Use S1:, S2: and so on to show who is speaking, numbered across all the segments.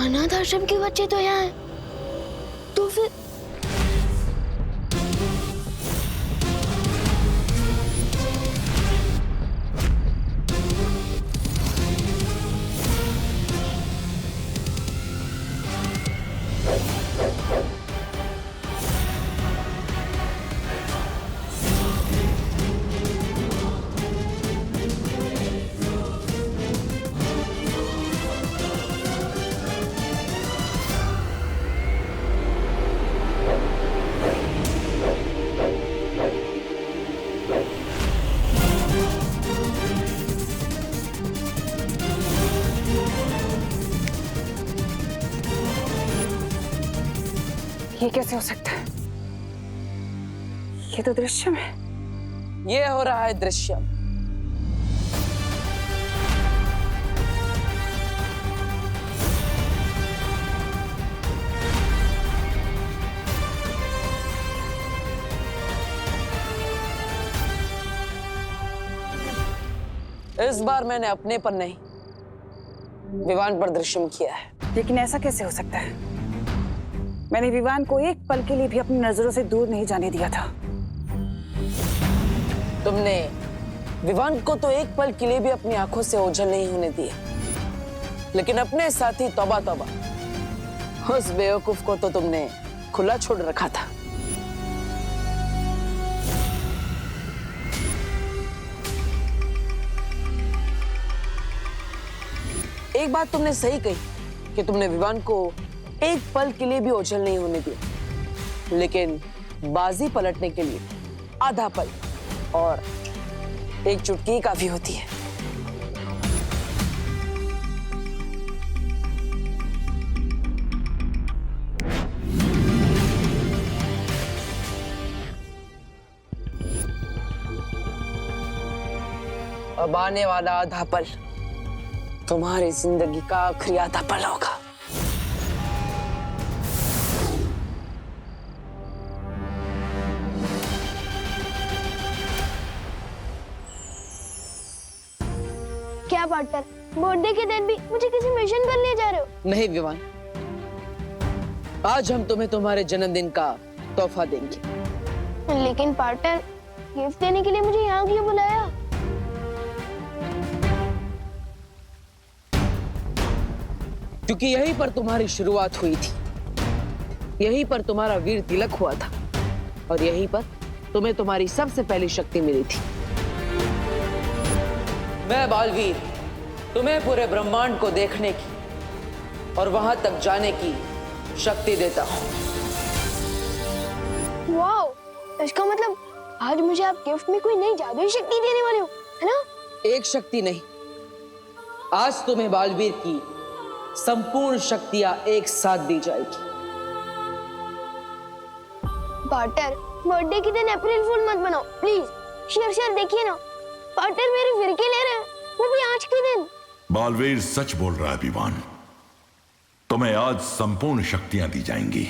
S1: अनाथ आश्रम के बच्चे तो यहाँ हैं, तो फिर
S2: ये कैसे हो सकता है? ये तो दृश्यम है।
S3: ये हो रहा है दृश्यम। इस बार मैंने अपने पर नहीं, विवान पर दृश्यम किया है।
S2: लेकिन ऐसा कैसे हो सकता है? मैंने विवान को एक पल के लिए भी अपनी नजरों से दूर नहीं जाने दिया था।
S3: तुमने विवान को तो एक पल के लिए भी अपनी आंखों से ओझल नहीं होने दिया, लेकिन अपने साथी तौबा तौबा, उस बेवकूफ को तो तुमने खुला छोड़ रखा था। एक बात तुमने सही कही कि तुमने विवान को एक पल के लिए भी ओझल नहीं होने दिया, लेकिन बाजी पलटने के लिए आधा पल और एक चुटकी काफी होती है। अब आने वाला आधा पल तुम्हारी जिंदगी का आखिरी आधा पल होगा।
S1: क्या पार्टनर, बर्थडे के दिन भी मुझे किसी मिशन पर ले जा रहे हो?
S3: नहीं विवान, आज हम तुम्हें तुम्हारे जन्मदिन का तोहफा देंगे।
S1: लेकिन पार्टनर, गिफ्ट देने के लिए मुझे यहाँ क्यों बुलाया?
S3: क्योंकि यहीं पर तुम्हारी शुरुआत हुई थी, यहीं पर तुम्हारा वीर तिलक हुआ था, और यहीं पर तुम्हें तुम्हारी सबसे पहली शक्ति मिली थी। मैं बालवीर तुम्हें पूरे ब्रह्मांड को देखने की और वहां तक जाने की शक्ति देता हूं।
S1: वाओ, इसका मतलब आज मुझे आप गिफ्ट में कोई नई जादुई शक्ति देने वाले हो, है ना? एक
S3: शक्ति नहीं, आज तुम्हें बालवीर की संपूर्ण शक्तियां एक साथ दी जाएगी।
S1: पार्टनर, बर्थडे के दिन अप्रैल फूल मत बनाओ प्लीज। शेर देखिए ना, पार्टनर मेरे फिरके ले रहे हैं, वो भी आज के दिन।
S4: बालवीर सच बोल रहा है विवान, तुम्हें आज संपूर्ण शक्तियां दी जाएंगी।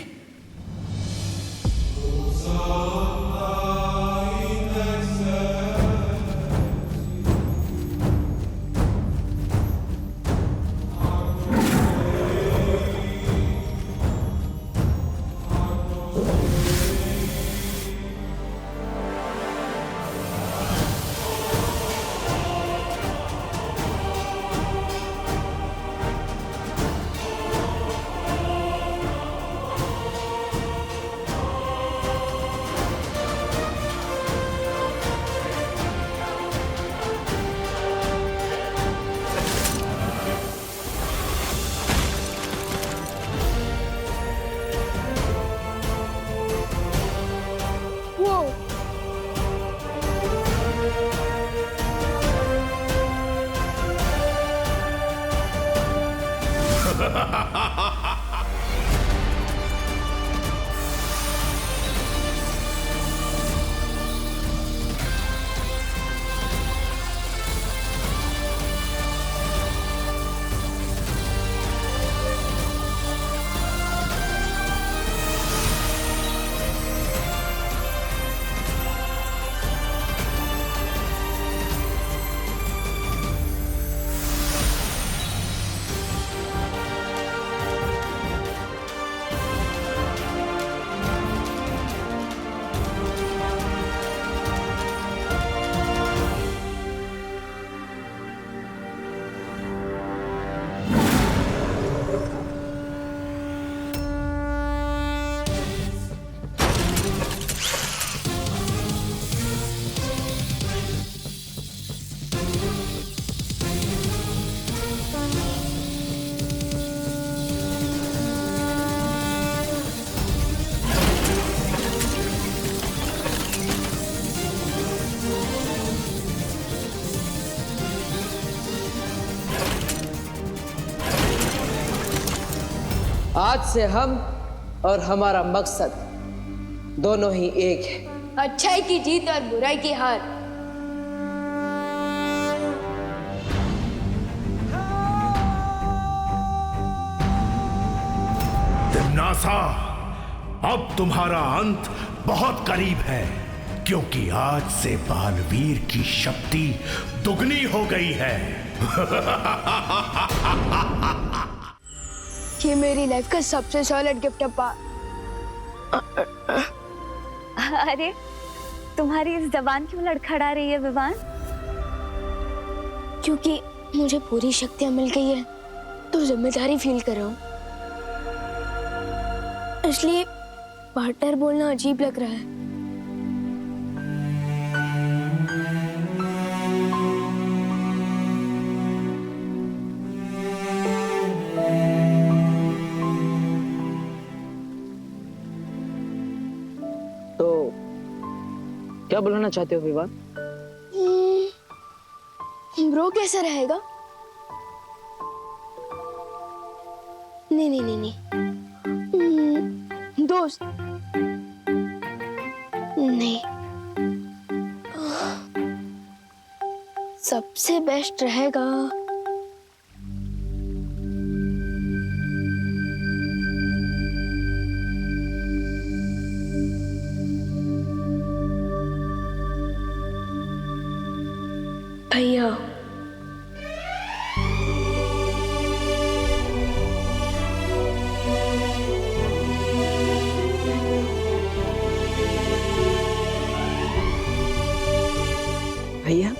S3: आज से हम और हमारा मकसद दोनों ही एक है।
S1: अच्छाई की जीत और बुराई की हार।
S5: तिम्नासा, अब तुम्हारा अंत बहुत करीब है, क्योंकि आज से बालवीर की शक्ति दुगनी हो गई है।
S1: ये मेरी लाइफ का सबसे सॉलिड गिफ्ट है पा।
S6: अरे तुम्हारी इस जबान क्यों लड़खड़ा रही है विवान?
S1: क्योंकि मुझे पूरी शक्तियां मिल गई है तो जिम्मेदारी फील कर रहा हूँ, इसलिए पार्टनर बोलना अजीब लग रहा है।
S3: तो क्या बुलाना चाहते हो विवान?
S1: ब्रो कैसा रहेगा? नहीं नहीं नहीं नहीं, दोस्त नहीं, सबसे बेस्ट रहेगा भैया।
S3: भैया,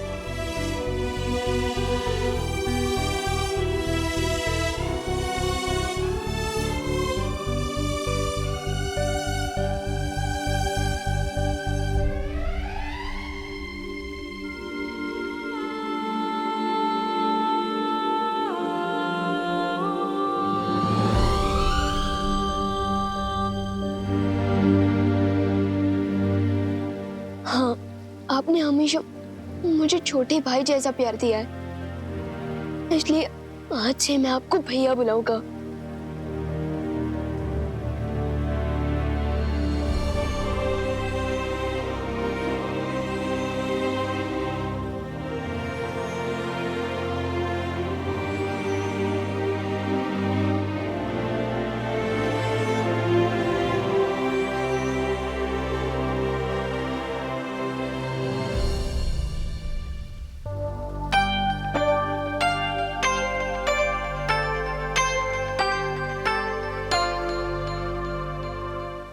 S1: हाँ, आपने हमेशा मुझे छोटे भाई जैसा प्यार दिया है, इसलिए आज से मैं आपको भैया बुलाऊंगा।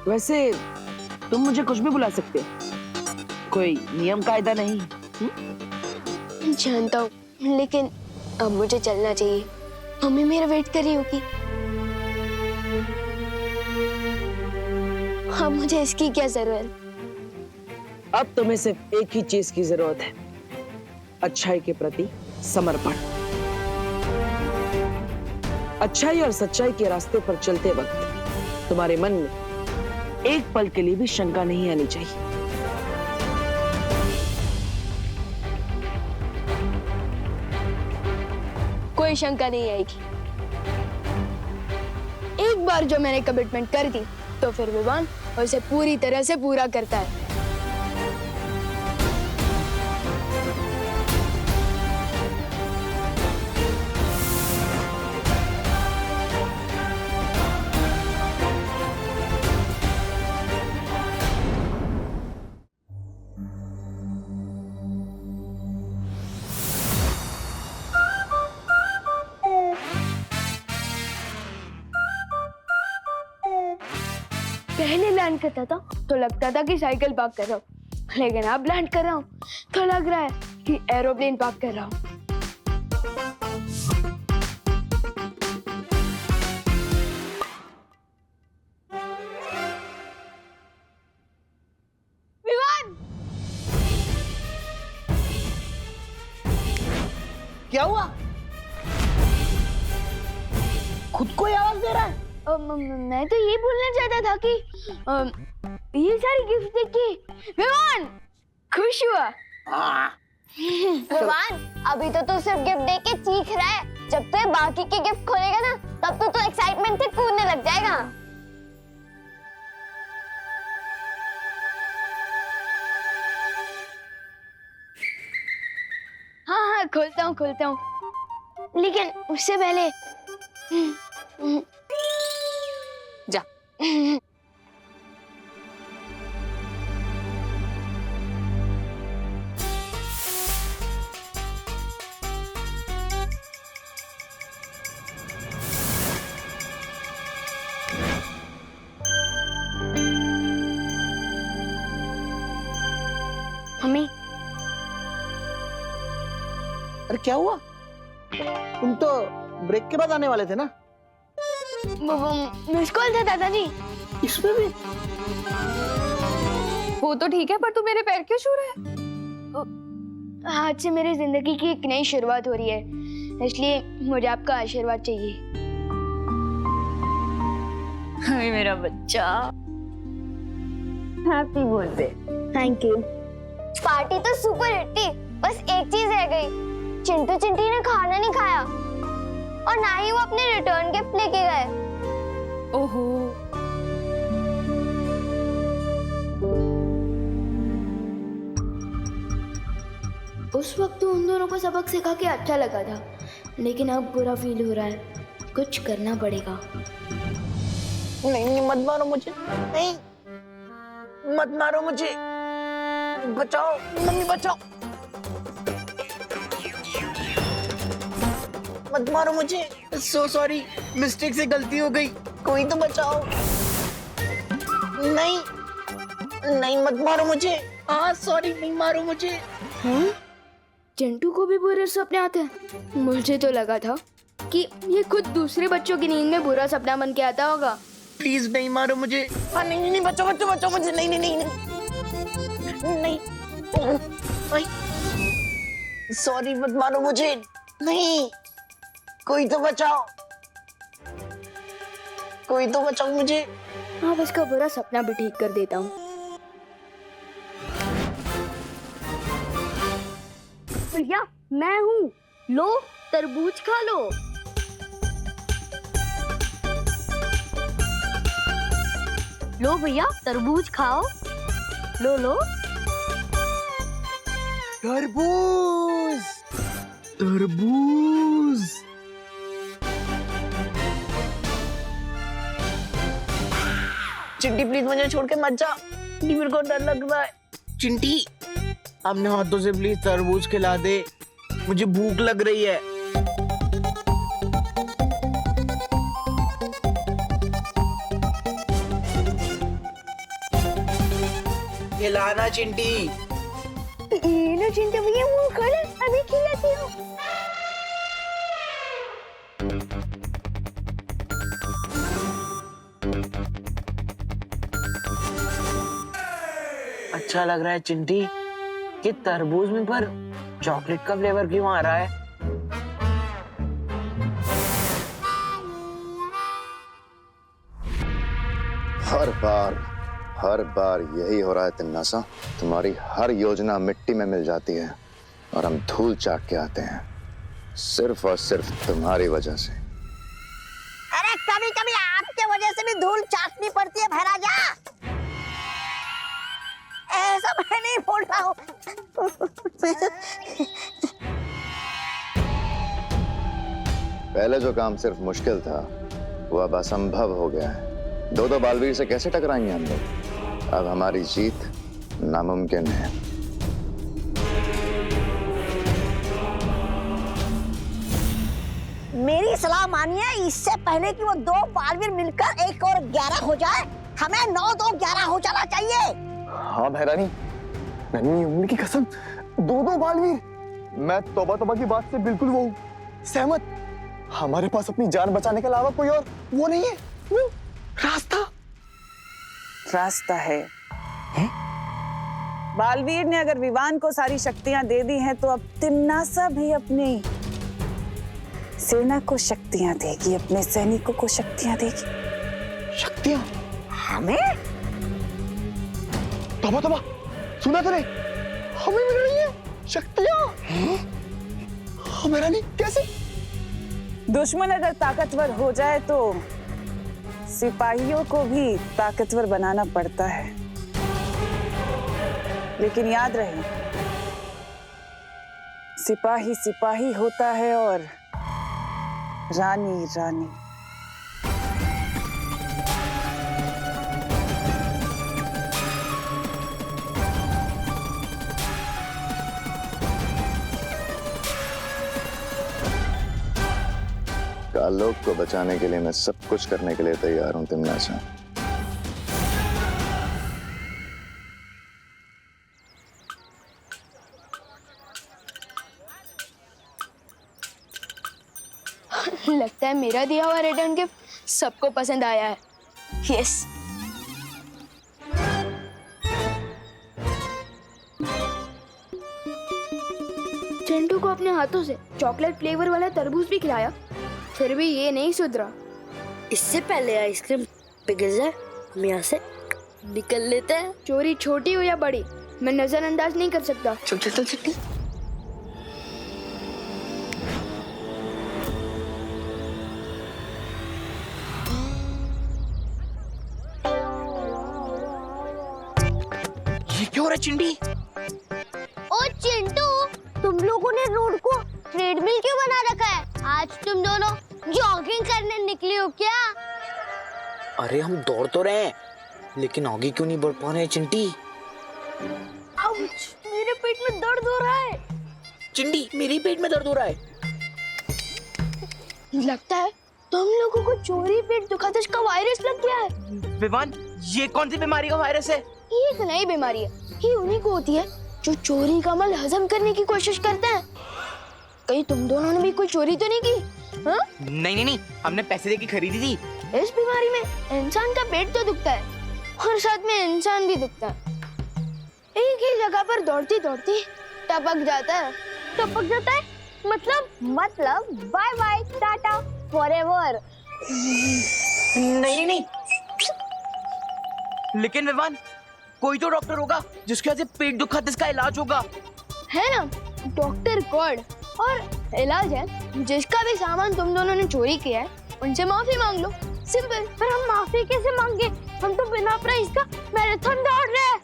S3: वैसे तुम मुझे कुछ भी बुला सकते हो, कोई नियम कायदा नहीं।
S1: जानता हूँ, लेकिन अब मुझे चलना चाहिए, मम्मी मेरा वेट कर रही होगी। अब मुझे इसकी क्या जरूरत?
S3: अब तुम्हें सिर्फ एक ही चीज की जरूरत है, अच्छाई के प्रति समर्पण। अच्छाई और सच्चाई के रास्ते पर चलते वक्त तुम्हारे मन में एक पल के लिए भी शंका नहीं आनी चाहिए।
S1: कोई शंका नहीं आएगी। एक बार जो मैंने कमिटमेंट कर दी तो फिर विवान उसे पूरी तरह से पूरा करता है। पहले लैंड करता था तो लगता था कि साइकिल पार्क कर रहा हूँ, लेकिन अब लैंड कर रहा हूँ तो लग रहा है कि एरोप्लेन पार्क कर रहा हूँ। विवान!
S3: क्या हुआ? खुद को ही आवाज दे रहा है?
S1: मैं तो ये बोलना चाहता था कि ये सारी गिफ्ट देख के विवान खुश हुआ।
S7: विवान, अभी तो तू सिर्फ गिफ्ट देके चीख रहा है, जब तू बाकी के गिफ्ट खोलेगा ना, तब तो एक्साइटमेंट से कूदने लग जाएगा।
S1: हाँ हाँ खोलता हूँ, लेकिन उससे पहले
S3: जा।
S1: मम्मी,
S8: अरे क्या हुआ? तुम तो ब्रेक के बाद आने वाले थे ना?
S1: वो मिस कॉल था दादाजी।
S8: इसमें भी?
S6: वो तो ठीक है, पर तू मेरे पैर क्यों छू रहा है?
S1: आज से मेरी जिंदगी की एक नई शुरुआत हो रही है, इसलिए मुझे आपका आशीर्वाद चाहिए।
S6: हाय मेरा बच्चा, happy birthday.
S1: Thank you.
S7: Party तो सुपर हिट थी, बस एक चीज रह गई। चिंटू चिंटी ने खाना नहीं खाया और ना ही वो अपने रिटर्न गिफ्ट लेके गए।
S6: ओहो,
S1: उस वक्त तो उन दोनों को सबक सिखा के अच्छा लगा था, लेकिन अब बुरा फील हो रहा है। कुछ करना पड़ेगा।
S8: नहीं, मत मारो मुझे, नहीं, मत मारो मुझे, बचाओ मम्मी, बचाओ, मत मारो मुझे। सो सॉरी, मिस्टेक से गलती हो गई, कोई तो बचाओ। नहीं नहीं, मत मारो मुझे। हाँ सॉरी, नहीं मारो मुझे।
S1: हाँ? चिंटू को भी बुरे सपने आते हैं? मुझे तो लगा था कि ये खुद दूसरे बच्चों की नींद में बुरा सपना बन के आता होगा।
S8: प्लीज नहीं मारो मुझे। हाँ नहीं नहीं, बचाओ बचाओ बचाओ मुझे। नहीं नहीं नहीं नहीं नहीं, सॉरी, मत मारो मुझे। नहीं, कोई तो बचाओ, कोई तो बचाओ मुझे।
S1: अब इसका बुरा सपना भी ठीक कर देता हूँ।
S6: भैया मैं हूँ, लो तरबूज खा लो। लो भैया तरबूज खाओ, लो लो।
S8: तरबूज, तरबूज। चिंटी प्लीज मुझे छोड़ के मत जा, मेरे को डर लग रहा है। चिंटी अपने हाथों से प्लीज तरबूज खिला दे, मुझे भूख लग रही है। खिलाना चिंटी।
S1: ये लो चिंटू भैया, मुंह खोलो, अभी खिलाती हूँ।
S8: अच्छा लग रहा है चिंटी, कि तरबूज में पर चॉकलेट का फ्लेवर क्यों आ रहा है?
S9: हर बार यही हो रहा है तिन्नासा। तुम्हारी हर योजना मिट्टी में मिल जाती है और हम धूल चाट के आते हैं, सिर्फ और सिर्फ तुम्हारी वजह से।
S10: अरे कभी कभी आपके वजह से भी धूल चाटनी पड़ती है भैराजा। ऐसा मैं नहीं बोल रहा हूँ।
S9: पहले जो काम सिर्फ मुश्किल था वो अब असंभव हो गया है। दो बालवीर से कैसे टकराएंगे हम लोग? अब हमारी जीत नामुमकिन है।
S10: मेरी सलाह मानिए, इससे पहले कि वो दो बालवीर मिलकर 1 और 11 हो जाए, हमें 9 2 11 हो जाना चाहिए।
S11: हाँ भैरानी, नन्ही उम्र की कसम, 2 बालवीर। मैं तौबा की बात से बिल्कुल वो सहमत। हमारे पास अपनी जान बचाने के अलावा कोई और वो नहीं है, वो
S2: रास्ता है? बालवीर ने अगर विवान को सारी शक्तियां दे दी हैं, तो अब तिन्नासा भी अपनी सेना को शक्तियां देगी, अपने सैनिकों को शक्तियां देगी।
S11: शक्तियां?
S2: हमें?
S11: तौबा, सुना तूने? हमें मिल रही है शक्तियां। हाँ भैरानी, कैसे?
S2: दुश्मन अगर ताकतवर हो जाए तो सिपाहियों को भी ताकतवर बनाना पड़ता है। लेकिन याद रहे, सिपाही सिपाही होता है और रानी रानी।
S9: आलोक को बचाने के लिए मैं सब कुछ करने के लिए तैयार हूं तिमनासा।
S1: लगता है मेरा दिया हुआ रिटर्न गिफ्ट सबको पसंद आया है। यस। चिंटू को अपने हाथों से चॉकलेट फ्लेवर वाला तरबूज भी खिलाया, फिर भी ये नहीं सुधरा।
S12: इससे पहले आइसक्रीम पिघल जाए हम यहाँ से निकल लेते हैं।
S1: चोरी छोटी हो या बड़ी, मैं नजरअंदाज नहीं कर सकता।
S12: चल चल चल चल।
S8: ये क्यों हो रहा है चिंटी?
S7: ओ चिंटू, तुम लोगों ने रोड को ट्रेडमिल क्यों बना रखा है? आज तुम दोनों जॉगिंग करने निकले हो क्या?
S8: अरे हम दौड़ तो रहे हैं, लेकिन आगे क्यों नहीं बढ़ पा रहे हैं चिंटी?
S1: आउच, मेरे पेट में दर्द हो रहा है।
S8: चिंटी, मेरे पेट में दर्द हो रहा है।
S1: लगता है तुम लोगों को चोरी पेट दुखाते का वायरस लग गया है।
S8: विवान, ये कौन सी बीमारी का वायरस है?
S1: ये एक नई बीमारी है, ये उन्हीं को होती है जो चोरी का माल हजम करने की कोशिश करते हैं। कहीं तुम दोनों ने भी कोई चोरी तो नहीं की? हाँ?
S8: नहीं, हमने पैसे देके खरीदी थी।
S1: इस बीमारी में इंसान का पेट तो दुखता है और साथ में इंसान भी दुखता है। एक ही जगह पर दौड़ती दौड़ती टपक जाता है।
S7: टपक जाता है मतलब बाय बाय टाटा फॉरएवर।
S8: नहीं, लेकिन विवान, कोई तो डॉक्टर होगा जिसके वजह से पेट दुखा जिसका इलाज होगा।
S1: है ना, डॉक्टर गॉड। और इलाज है, जिसका भी सामान तुम दोनों ने चोरी किया है उनसे माफी मांग लो। सिंपल।
S7: पर हम माफी कैसे मांगे? हम तो बिना प्राइस का मैराथन दौड़ रहे हैं।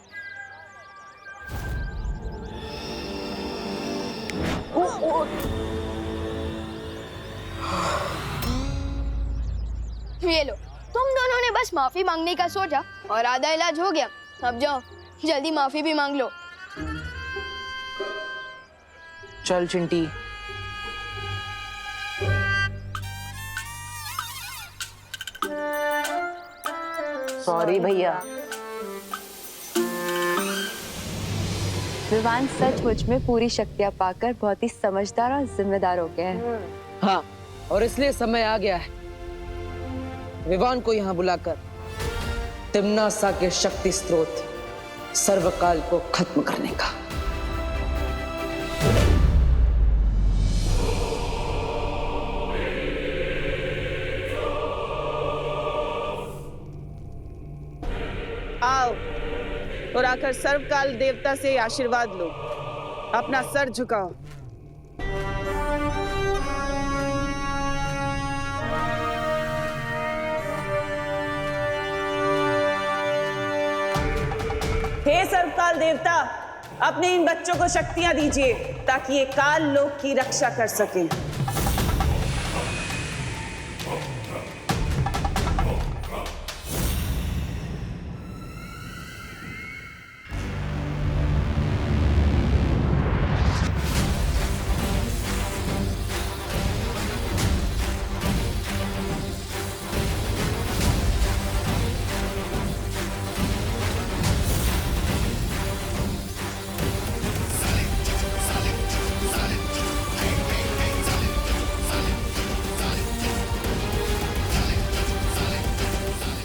S1: ये लो, तुम दोनों ने बस माफी मांगने का सोचा और आधा इलाज हो गया। अब जाओ, जल्दी माफी भी मांग लो।
S3: चल चिंटी। सॉरी भैया।
S6: विवान सचमुच में पूरी शक्तियां पाकर बहुत ही समझदार और जिम्मेदार हो गए हैं।
S3: हाँ, और इसलिए समय आ गया है विवान को यहाँ बुलाकर तिम्नासा के शक्ति स्रोत सर्वकाल को खत्म करने का।
S2: आओ और आकर सर्वकाल देवता से आशीर्वाद लो। अपना सर झुकाओ। हे सर्वकाल देवता, अपने इन बच्चों को शक्तियां दीजिए ताकि ये काल लोक की रक्षा कर सकें।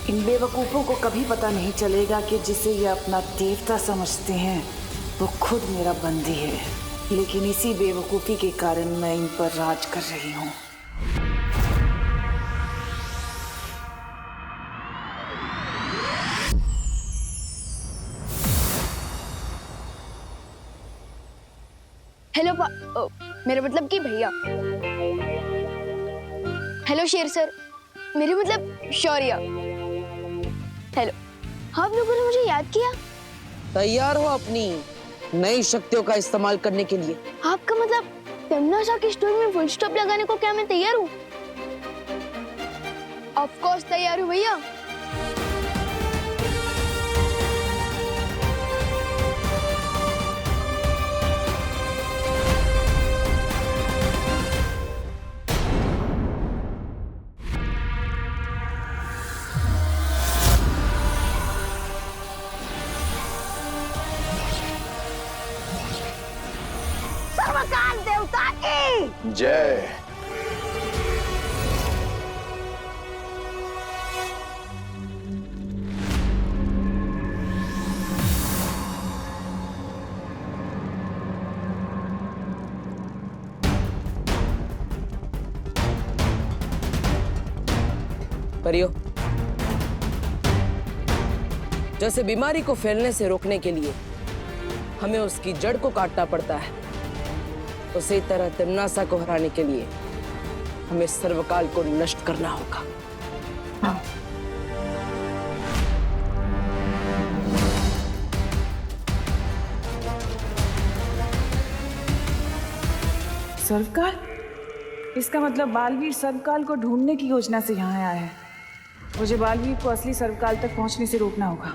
S2: इन बेवकूफों को कभी पता नहीं चलेगा कि जिसे ये अपना देवता समझते हैं वो खुद मेरा बंदी है। लेकिन इसी बेवकूफी के कारण मैं इन पर राज कर रही हूँ।
S1: हेलो मेरा मतलब कि भैया। हेलो शेर सर, मेरे मतलब शौर्य। हेलो, आप लोगों ने मुझे याद किया?
S3: तैयार हो अपनी नई शक्तियों का इस्तेमाल करने के लिए?
S1: आपका मतलब तमन्ना की स्टोरी में फुल स्टॉप लगाने को क्या मैं तैयार हूँ? ऑफ कोर्स तैयार हूँ भैया।
S10: सर्वकाल देवता की
S9: जय।
S3: परियो, जैसे बीमारी को फैलने से रोकने के लिए हमें उसकी जड़ को काटना पड़ता है, उसी तरह तमन्ना को हराने के लिए हमें सर्वकाल को नष्ट करना होगा।
S2: सर्वकाल? इसका मतलब बालवीर सर्वकाल को ढूंढने की योजना से यहाँ आया है। मुझे बालवीर को असली सर्वकाल तक पहुंचने से रोकना होगा।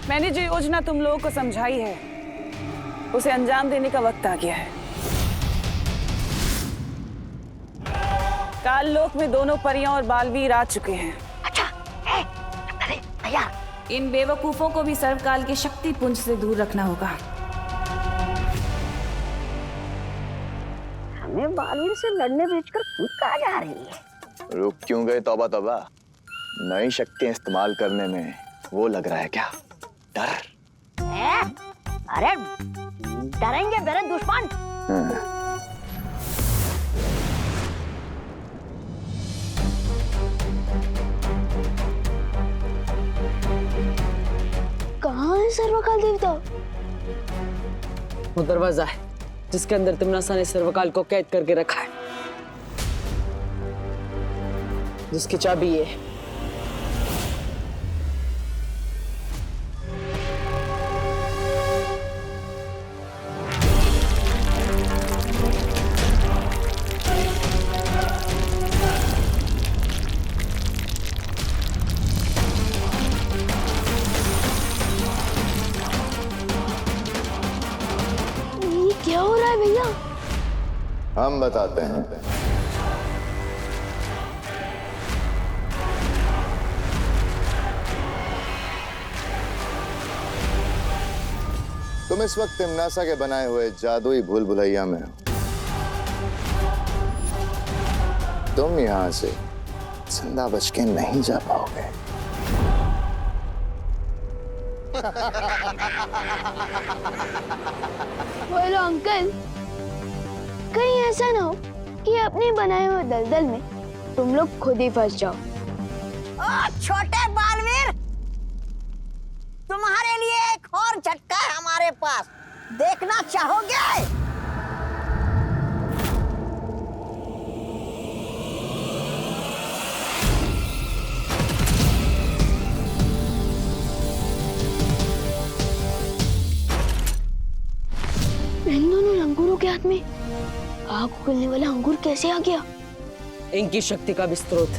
S2: मैंने जो योजना तुम लोगों को समझाई है उसे अंजाम देने का वक्त आ गया है। काल लोक में दोनों परियां और बालवीर आ चुके हैं।
S10: अच्छा, अरे भैया,
S2: इन बेवकूफों को भी सर्वकाल के शक्ति पुंज से दूर रखना होगा।
S10: हमें बालवीर से लड़ने भेजकर खुद कहाँ जा रही है?
S11: रुक क्यों गए तौबा तौबा? नई शक्तियां इस्तेमाल करने में वो लग रहा है क्या डर?
S10: अरे डरेंगे मेरे दुश्मन।
S1: कहाँ है सर्वकाल देवता?
S3: वो दरवाजा है जिसके अंदर तमन्ना ने सर्वकाल को कैद करके रखा है, जिसकी चाबी ये है।
S1: ये क्या हो रहा है भैया?
S9: हम बताते हैं। तुम इस वक्त तमन्ना के बनाए हुए जादुई भूल भुलैया में हो। तुम यहां से जिंदा बच के नहीं जा पाओगे।
S1: बोलो अंकल, कहीं ऐसा ना हो कि अपने बनाए हुए दलदल में तुम लोग खुद ही फंस जाओ।
S10: ओ छोटे बालवीर, तुम्हारे लिए एक और झटका है हमारे पास, देखना चाहोगे?
S1: इन दोनों अंगूरों के हाथ में आग उगलने वाला अंगूर कैसे आ गया?
S3: इनकी शक्ति का भी स्रोत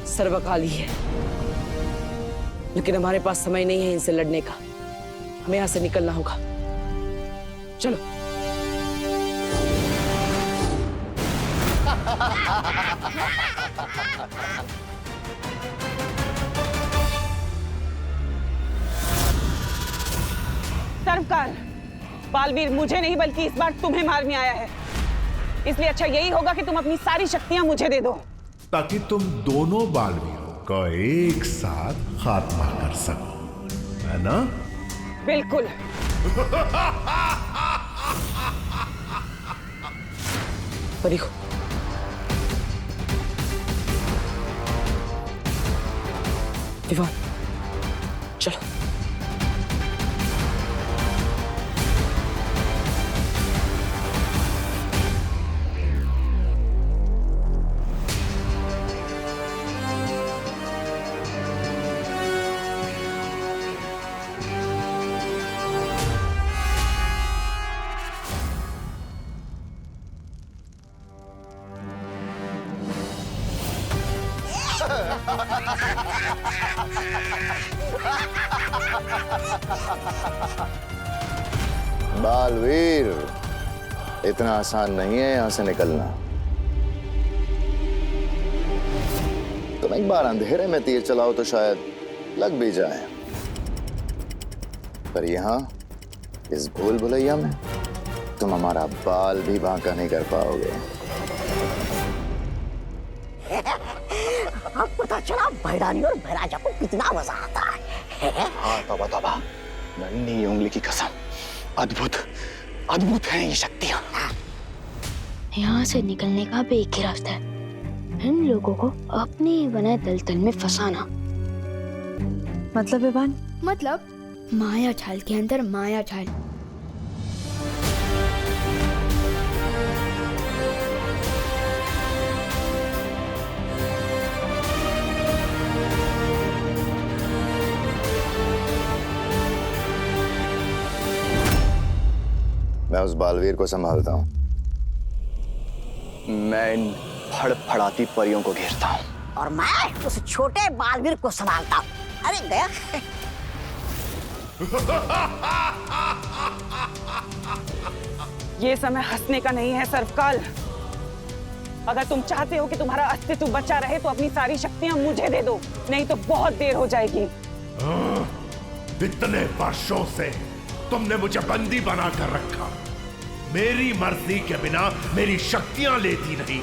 S3: सर्वकाल ही है, लेकिन हमारे पास समय नहीं है इनसे लड़ने का। हमें यहाँ से निकलना होगा। चलो।
S2: सर्वकाल, बालवीर मुझे नहीं बल्कि इस बार तुम्हें मारने आया है, इसलिए अच्छा यही होगा कि तुम अपनी सारी शक्तियां मुझे दे दो,
S5: ताकि तुम दोनों बालवीरों का एक साथ खात्मा कर सको, है ना?
S2: बिल्कुल।
S3: परियो, विवान, चलो।
S9: बालवीर, इतना आसान नहीं है यहां से निकलना। तुम एक बार अंधेरे में तीर चलाओ तो शायद लग भी जाए, पर यहां इस भूल भुलैया में तुम हमारा बाल भी बांका नहीं कर पाओगे।
S10: अब पता चला भैरानी और भैराजा को कितना मजा आता है।
S11: हाँ तौबा तौबा, नन्ही उंगली की कसम, अद्भुत अद्भुत है ये शक्तियां।
S1: यहाँ से निकलने का भी एक ही रास्ता है, इन लोगों को अपने ही बनाए दलदल में फंसाना।
S6: मतलब विवान?
S1: मतलब माया जाल के अंदर माया जाल।
S9: मैं उस बालवीर को संभालता हूँ।
S11: मैं इन फड़फड़ाती परियों को घेरता हूँ।
S10: और मैं उस छोटे बालवीर को संभालता हूँ। अरे गया।
S3: ये समय हंसने का नहीं है सर्वकाल। अगर तुम चाहते हो कि तुम्हारा अस्तित्व बचा रहे तो अपनी सारी शक्तियां मुझे दे दो, नहीं तो बहुत देर हो जाएगी।
S5: इतने वर्षों से तुमने मुझे बंदी बनाकर रखा, मेरी मर्जी के बिना मेरी शक्तियां लेती नहीं,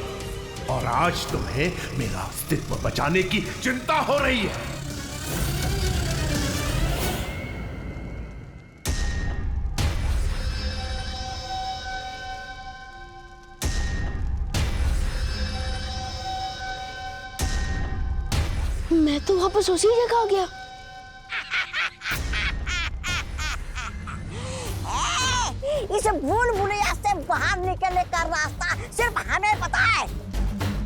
S5: और आज तुम्हें मेरा अस्तित्व बचाने की चिंता हो रही है।
S1: मैं तो वापस उसी जगह आ गया।
S10: इस भूल भुलैया से बाहर निकलने का रास्ता सिर्फ हमें पता है।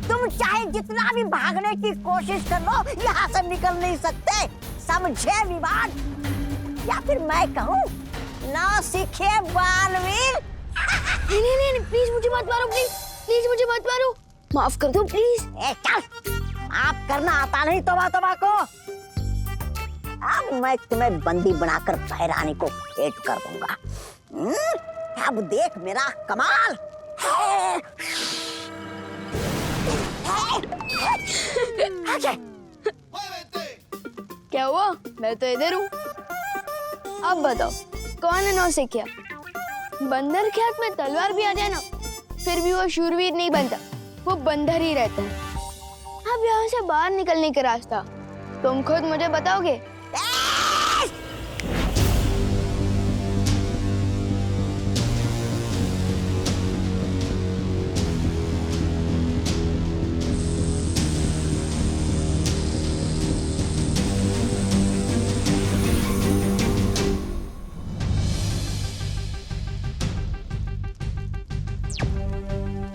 S10: तुम चाहे जितना भी भागने की कोशिश कर लो, यहाँ से निकल नहीं सकते, समझे विवान? या फिर मैं कहूँ, ना सीखे बालवीर।
S1: नहीं, प्लीज मुझे मत मारो, प्लीज मुझे मत मारो, माफ कर दो प्लीज।
S10: चल, आप करना आता नहीं तौबा तौबा को। अब मैं तुम्हें बंदी बनाकर भैरानी को भेंट कर दूंगा। अब देख मेरा कमाल।
S1: क्या हुआ? मैं तो इधर हूँ। अब बताओ कौन है नौसिखिया? बंदर के हाथ में तलवार भी आ जाए ना, फिर भी वो शूरवीर नहीं बनता, वो बंदर ही रहता है। अब यहाँ से बाहर निकलने का रास्ता तुम खुद मुझे बताओगे?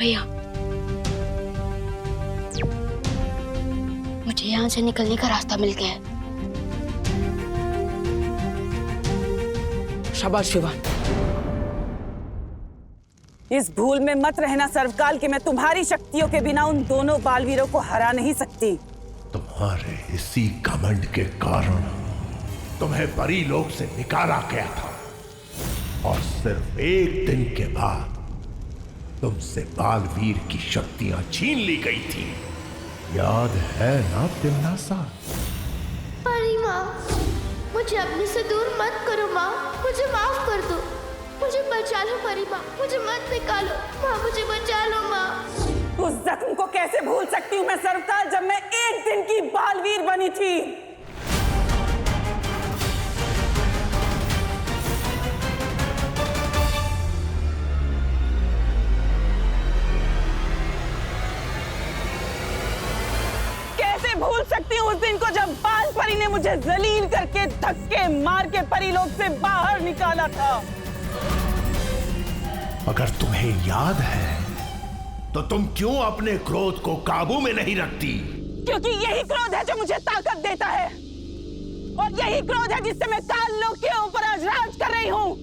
S1: भैया, मुझे यहाँ से निकलने का रास्ता मिल गया है।
S3: शाबाश शिवा। इस भूल में मत रहना सर्वकाल कि मैं तुम्हारी शक्तियों के बिना उन दोनों बालवीरों को हरा नहीं सकती।
S5: तुम्हारे इसी घमंड के कारण तुम्हें परीलोक से निकाला गया था, और सिर्फ एक दिन के बाद तुमसे बालवीर की शक्तियां छीन ली गई थी। याद है ना तिमनासा?
S1: अरे माँ, मुझे अपने से दूर मत करो माँ, मुझे माफ कर दो, मुझे बचा लो परी माँ, मुझे मत निकालो माँ, मुझे बचा लो माँ।
S3: उस जख्म को कैसे भूल सकती हूँ मैं सर्वकाल, जब मैं एक दिन की बालवीर बनी थी। भूल सकती हूँ उस दिन को जब बाल परी ने मुझे जलील करके धक्के मार के परीलोक से बाहर निकाला था।
S5: अगर तुम्हें याद है तो तुम क्यों अपने क्रोध को काबू में नहीं रखती?
S3: क्योंकि यही क्रोध है जो मुझे ताकत देता है, और यही क्रोध है जिससे मैं काल लोक के ऊपर आज राज कर रही हूँ।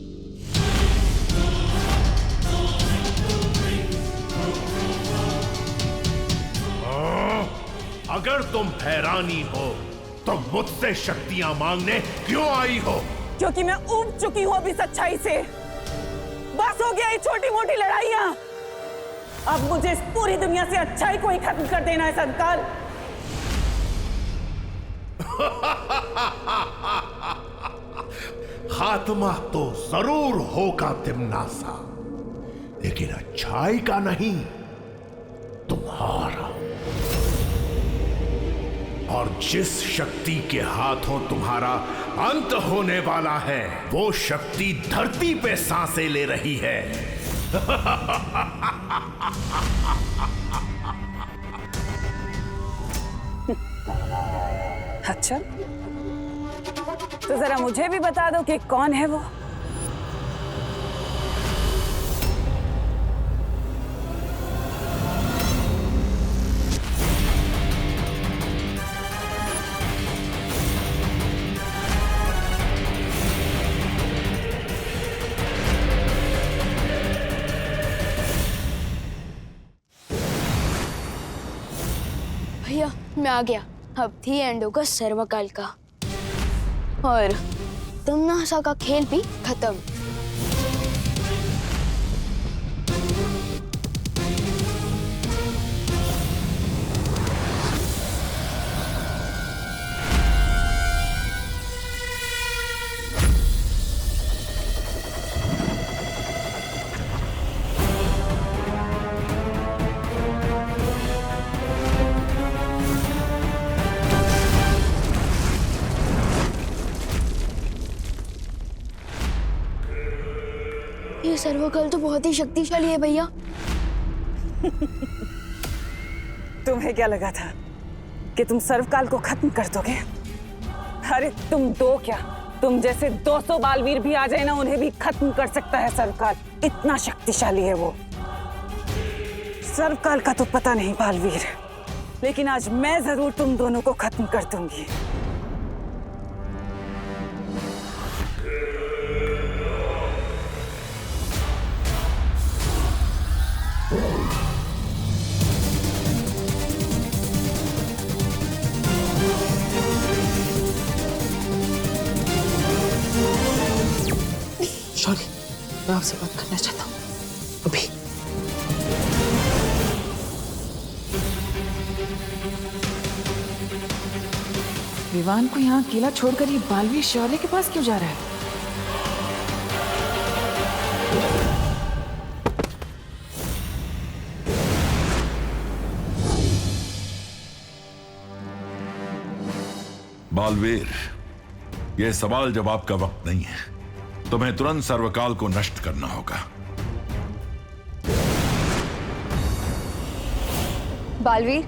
S5: अगर तुम हैरानी हो तो मुझसे शक्तियां मांगने क्यों आई हो?
S3: क्योंकि मैं ऊब चुकी हूँ अभी सच्चाई से। बस हो गया ये छोटी मोटी लड़ाइयाँ। अब मुझे इस पूरी दुनिया से अच्छाई को ही खत्म कर देना है संकाल।
S5: खात्मा तो जरूर होगा तिमनासा, लेकिन अच्छाई का नहीं, तुम्हारा। और जिस शक्ति के हाथों तुम्हारा अंत होने वाला है, वो शक्ति धरती पे सांसें ले रही है।
S3: अच्छा, तो जरा मुझे भी बता दो कि कौन है वो।
S1: भैया मैं आ गया। अब थी एंड होगा सर्वकाल का, और तिमनासा का खेल भी खत्म। ये सर्वकाल तो बहुत ही शक्तिशाली है भैया।
S3: तुम्हें क्या लगा था कि तुम सर्वकाल को खत्म कर दोगे? अरे तुम दो क्या, तुम जैसे 200 बालवीर भी आ जाए ना, उन्हें भी खत्म कर सकता है सर्वकाल। इतना शक्तिशाली है वो। सर्वकाल का तो पता नहीं बालवीर, लेकिन आज मैं जरूर तुम दोनों को खत्म कर दूंगी।
S2: शौर्य, मैं आपसे बात करना चाहता हूँ अभी। विवान को यहाँ अकेला छोड़कर ये बालवीर शौर्य के पास क्यों जा रहा है?
S4: बालवीर, यह सवाल जवाब का वक्त नहीं है। तुम्हें तुरंत सर्वकाल को नष्ट करना होगा।
S6: बालवीर,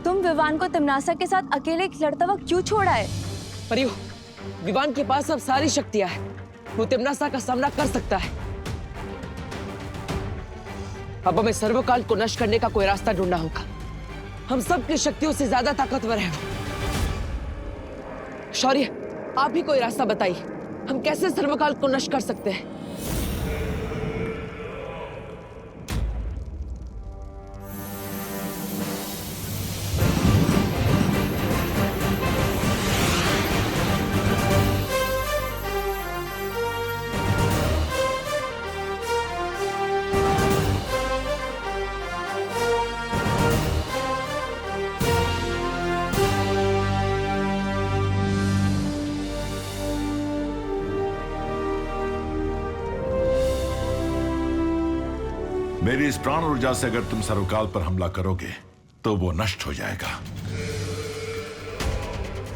S6: तुम विवान को तिमनासा के साथ अकेले लड़ता हुआ क्यों छोड़ा है?
S3: परियो, विवान के पास अब सारी शक्तियां हैं। वो तिमनासा का सामना कर सकता है। अब हमें सर्वकाल को नष्ट करने का कोई रास्ता ढूंढना होगा। हम सबकी शक्तियों से ज्यादा ताकतवर है वो। शौर्य, आप ही कोई रास्ता बताइए, हम कैसे सर्वकाल को नष्ट कर सकते हैं?
S4: मेरी इस प्राण ऊर्जा से अगर तुम सर्वकाल पर हमला करोगे तो वो नष्ट हो जाएगा,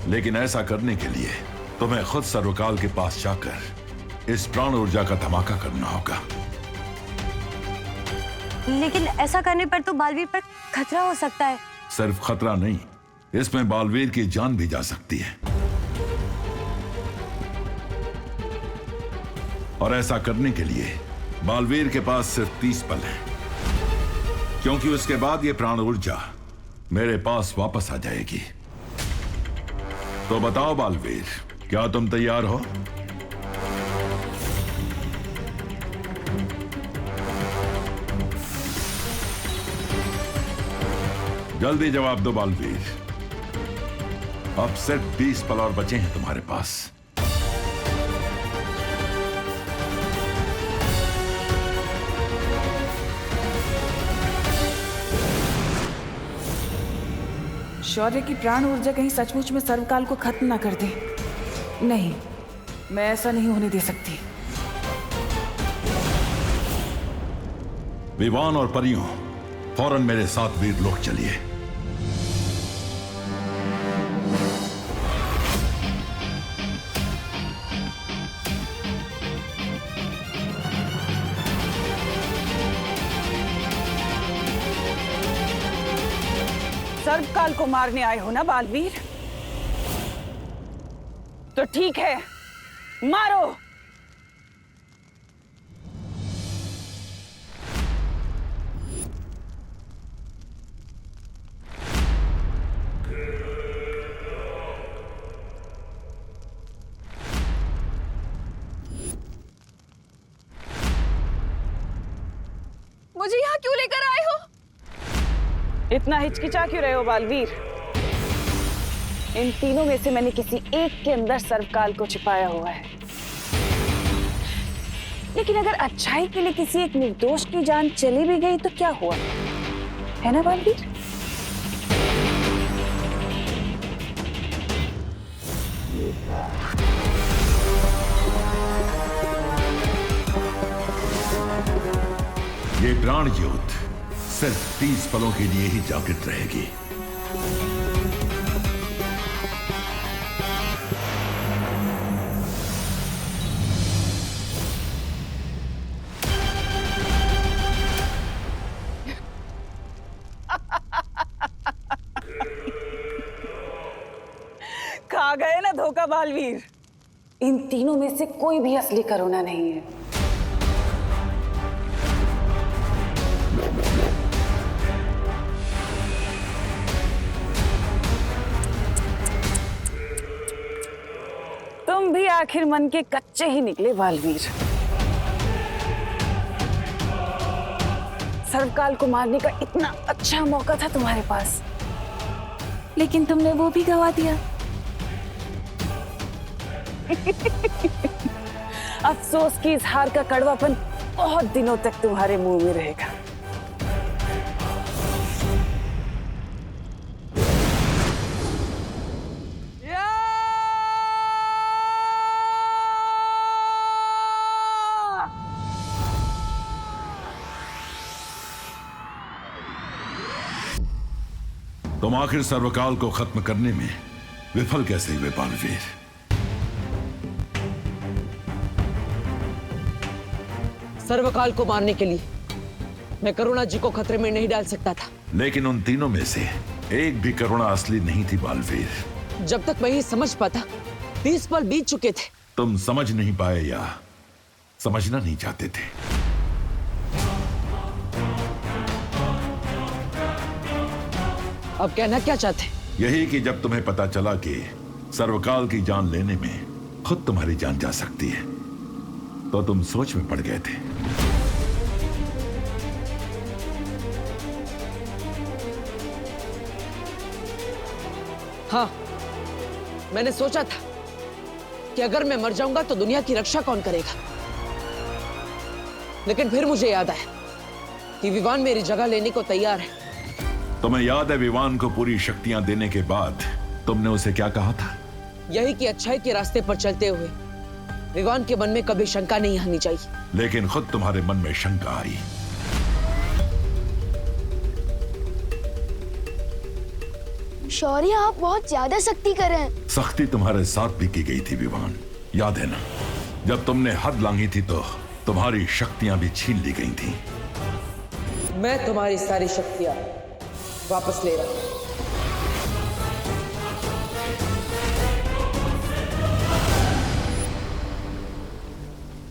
S4: लेकिन ऐसा करने के लिए तुम्हें खुद सर्वकाल के पास जाकर इस प्राण ऊर्जा का धमाका करना होगा।
S6: लेकिन ऐसा करने पर तो बालवीर पर खतरा हो सकता है।
S4: सिर्फ खतरा नहीं, इसमें बालवीर की जान भी जा सकती है। और ऐसा करने के लिए बालवीर के पास सिर्फ 30 पल हैं, क्योंकि उसके बाद ये प्राण ऊर्जा मेरे पास वापस आ जाएगी। तो बताओ बालवीर, क्या तुम तैयार हो? जल्दी जवाब दो बालवीर। अब सिर्फ 20 पल और बचे हैं तुम्हारे पास।
S2: शौर्य की प्राण ऊर्जा कहीं सचमुच में सर्वकाल को खत्म ना कर दे। नहीं, मैं ऐसा नहीं होने दे सकती।
S4: विवान और परियों, फौरन मेरे साथ वीरलोक चलिए।
S2: सर्वकाल को मारने आए हो ना बालवीर? तो ठीक है, मारो।
S6: मुझे यहाँ क्यों लेकर आए हो?
S2: इतना हिचकिचा क्यों रहे हो बालवीर? इन तीनों में से मैंने किसी एक के अंदर सर्वकाल को छिपाया हुआ है। लेकिन अगर अच्छाई के लिए किसी एक निर्दोष की जान चली भी गई तो क्या हुआ, है ना बालवीर?
S4: ये प्राण ज्योत सिर्फ 30 पलों के लिए ही जागृत रहेगी।
S2: खा गए ना धोखा बालवीर। इन तीनों में से कोई भी असली करुणा नहीं है। तुम भी आखिर मन के कच्चे ही निकले बालवीर। सर्वकाल को मारने का इतना अच्छा मौका था तुम्हारे पास, लेकिन तुमने वो भी गवा दिया। अफसोस की इस हार का कड़वापन बहुत दिनों तक तुम्हारे मुंह में रहेगा।
S4: तुम आखिर सर्वकाल को खत्म करने में विफल कैसे हुए बालवीर?
S3: सर्वकाल को मारने के लिए मैं करुणा जी को खतरे में नहीं डाल सकता था।
S4: लेकिन उन तीनों में से एक भी करुणा असली नहीं थी बालवीर।
S3: जब तक मैं ये समझ पाता 20 पल बीत चुके थे।
S4: तुम समझ नहीं पाए या समझना नहीं चाहते थे?
S3: अब कहना क्या चाहते?
S4: यही कि जब तुम्हें पता चला कि सर्वकाल की जान लेने में खुद तुम्हारी जान जा सकती है, तो तुम सोच में पड़ गए थे।
S3: हाँ, मैंने सोचा था कि अगर मैं मर जाऊंगा तो दुनिया की रक्षा कौन करेगा। लेकिन फिर मुझे याद आया कि विवान मेरी जगह लेने को तैयार है।
S4: तुम्हें याद है विवान को पूरी शक्तियां देने के बाद तुमने उसे क्या कहा था?
S3: यही कि अच्छाई के रास्ते पर चलते हुए विवान के मन में कभी शंका नहीं आनी चाहिए।
S4: लेकिन खुद तुम्हारे मन में शंका आई।
S1: शौर्य, आप बहुत ज्यादा सख्ती कर रहे हैं।
S4: सख्ती तुम्हारे साथ भी की गई थी विवान, याद है ना? जब तुमने हद लांघी थी तो तुम्हारी शक्तियां भी छीन ली गई थी।
S3: मैं तुम्हारी सारी शक्तियां वापस ले रहा हूं।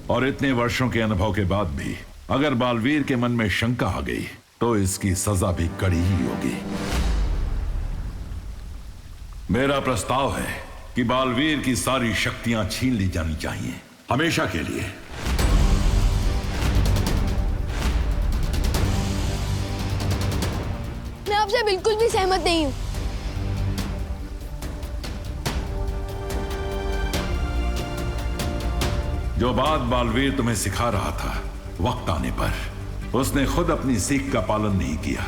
S4: और इतने वर्षों के अनुभव के बाद भी अगर बालवीर के मन में शंका आ गई तो इसकी सजा भी कड़ी ही होगी। मेरा प्रस्ताव है कि बालवीर की सारी शक्तियां छीन ली जानी चाहिए, हमेशा के लिए।
S1: मैं आपसे बिल्कुल भी सहमत नहीं हूं।
S4: जो बात बालवीर तुम्हें सिखा रहा था, वक्त आने पर उसने खुद अपनी सीख का पालन नहीं किया,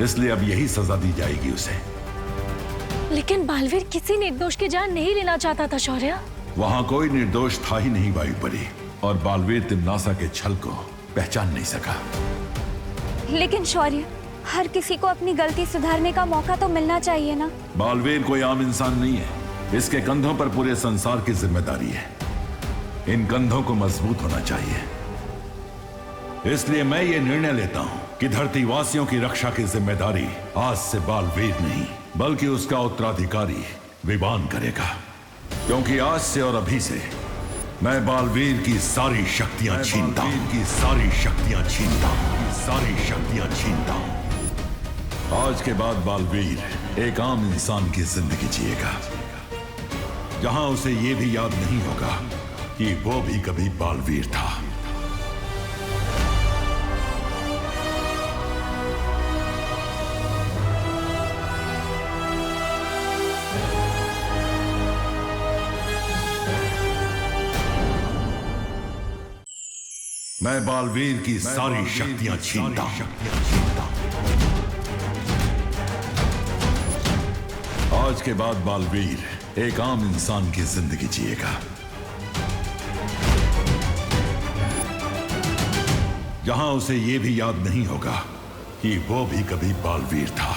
S4: इसलिए अब यही सजा दी जाएगी उसे।
S13: लेकिन बालवीर किसी निर्दोष की जान नहीं लेना चाहता था शौर्य।
S4: वहां कोई निर्दोष था ही नहीं वायुपरी, और बालवीर तिम्नासा के छल को पहचान नहीं सका।
S6: लेकिन शौर्य, हर किसी को अपनी गलती सुधारने का मौका तो मिलना चाहिए ना।
S4: बालवीर कोई आम इंसान नहीं है, इसके कंधों पर पूरे संसार की जिम्मेदारी है। इन कंधों को मजबूत होना चाहिए। इसलिए मैं ये निर्णय लेता हूं कि धरतीवासियों की रक्षा की जिम्मेदारी आज से बालवीर नहीं, बल्कि उसका उत्तराधिकारी विवान करेगा। क्योंकि आज से और अभी से मैं बालवीर की सारी शक्तियां छीनता हूं, सारी शक्तियां छीनता हूं। आज के बाद बालवीर एक आम इंसान की जिंदगी जिएगा, जहां उसे यह भी याद नहीं होगा कि वो भी कभी बालवीर था। मैं बालवीर की सारी शक्तियां छीनता हूं। आज के बाद बालवीर एक आम इंसान की जिंदगी जिएगा, जहां उसे यह भी याद नहीं होगा कि वो भी कभी बालवीर था।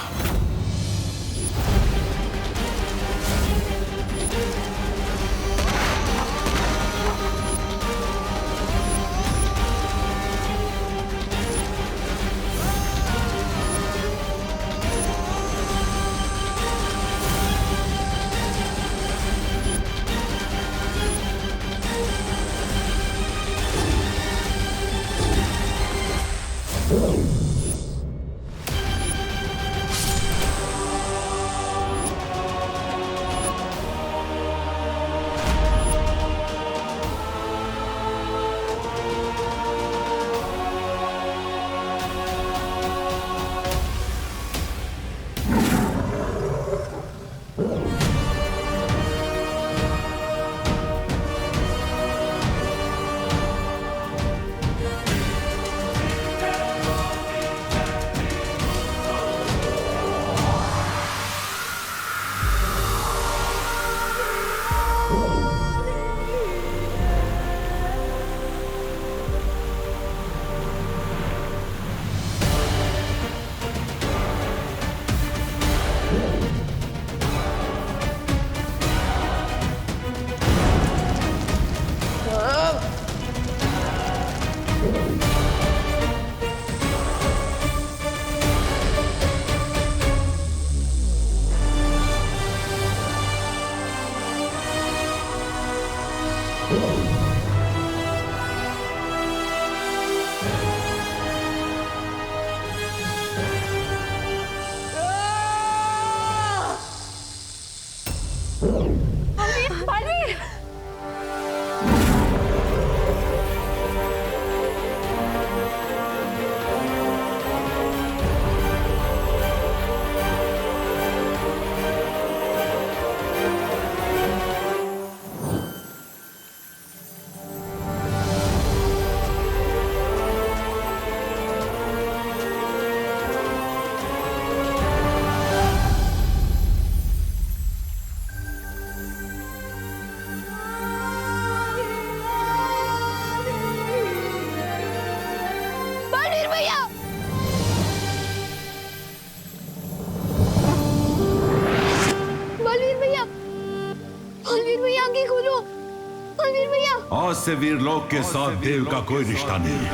S4: आज से वीरलोक के साथ देव का कोई रिश्ता नहीं है।